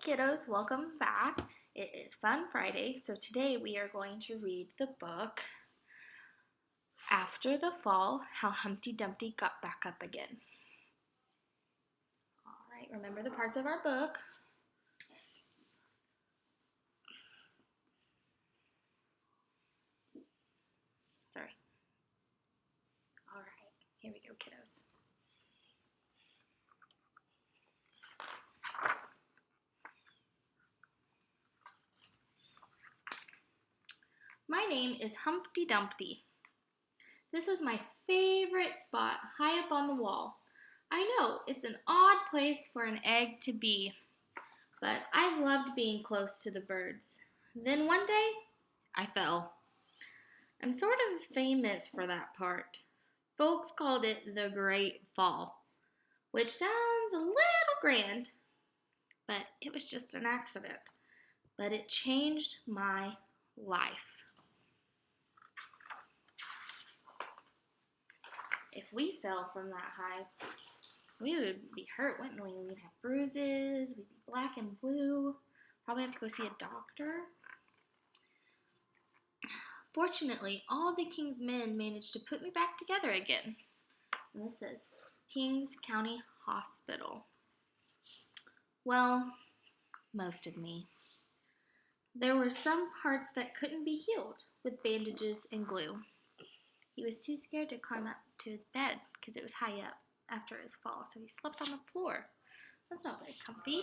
Kiddos, welcome back. It is Fun Friday, so today we are going to read the book After the Fall, How Humpty Dumpty Got Back Up Again. All right, remember the parts of our book. Sorry. All right, here we go, kiddos. My name is Humpty Dumpty. This was my favorite spot, high up on the wall. I know, it's an odd place for an egg to be, but I loved being close to the birds. Then one day, I fell. I'm sort of famous for that part. Folks called it the Great Fall, which sounds a little grand, but it was just an accident. But it changed my life. If we fell from that high, we would be hurt, wouldn't we? We'd have bruises, we'd be black and blue, probably have to go see a doctor. Fortunately, all the King's men managed to put me back together again. And this is Kings County Hospital. Well, most of me. There were some parts that couldn't be healed with bandages and glue. He was too scared to climb up to his bed because it was high up after his fall, so he slept on the floor. That's not very comfy.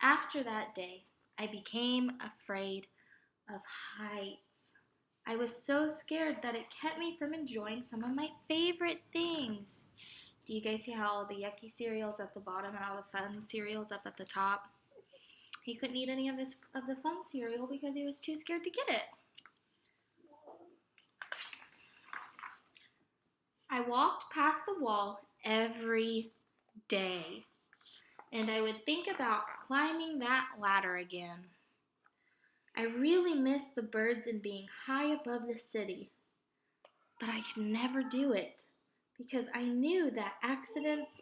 After that day, I became afraid of heights. I was so scared that it kept me from enjoying some of my favorite things. Do you guys see how all the yucky cereal's at the bottom and all the fun cereal's up at the top? He couldn't eat any of the fun cereal because he was too scared to get it. I walked past the wall every day, and I would think about climbing that ladder again. I really missed the birds and being high above the city, but I could never do it because I knew that accidents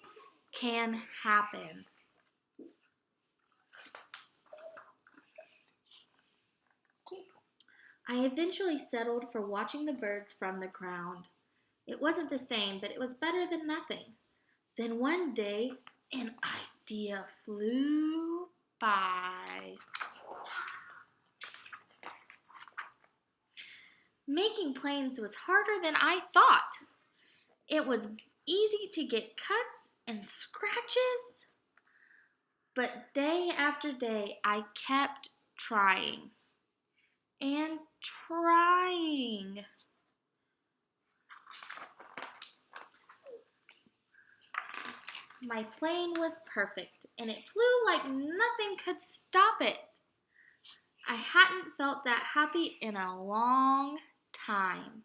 can happen. I eventually settled for watching the birds from the ground. It wasn't the same, but it was better than nothing. Then one day, an idea flew by. Making planes was harder than I thought. It was easy to get cuts and scratches, but day after day, I kept trying and trying. My plane was perfect, and it flew like nothing could stop it. I hadn't felt that happy in a long time.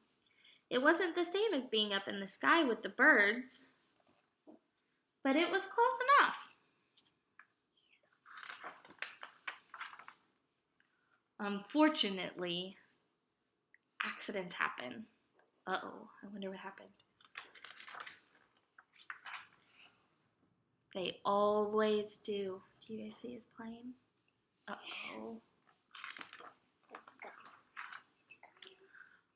It wasn't the same as being up in the sky with the birds, but it was close enough. Unfortunately, accidents happen. Uh-oh, I wonder what happened. They always do. Do you guys see his plane? Uh-oh.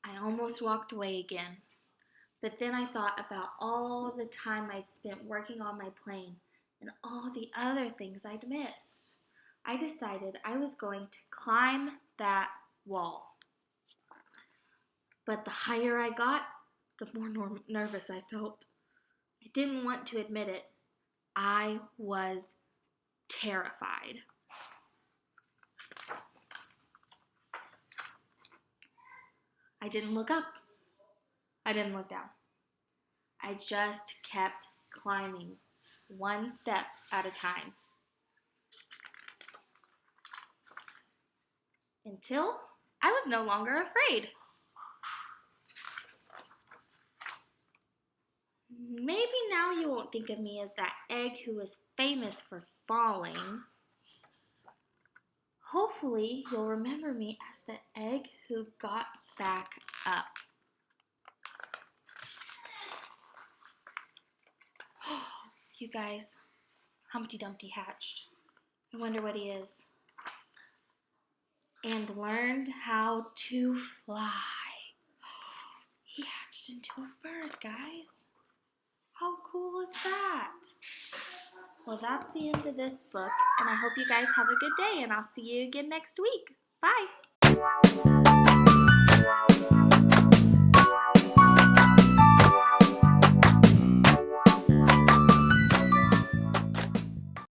I almost walked away again. But then I thought about all the time I'd spent working on my plane and all the other things I'd missed. I decided I was going to climb that wall. But the higher I got, the more nervous I felt. I didn't want to admit it. I was terrified. I didn't look up. I didn't look down. I just kept climbing, one step at a time. Until I was no longer afraid. Maybe now you won't think of me as that egg who was famous for falling. Hopefully, you'll remember me as the egg who got back up. You guys, Humpty Dumpty hatched. I wonder what he is. And learned how to fly. He hatched into a bird, guys. How cool is that? Well, that's the end of this book, and I hope you guys have a good day, and I'll see you again next week. Bye!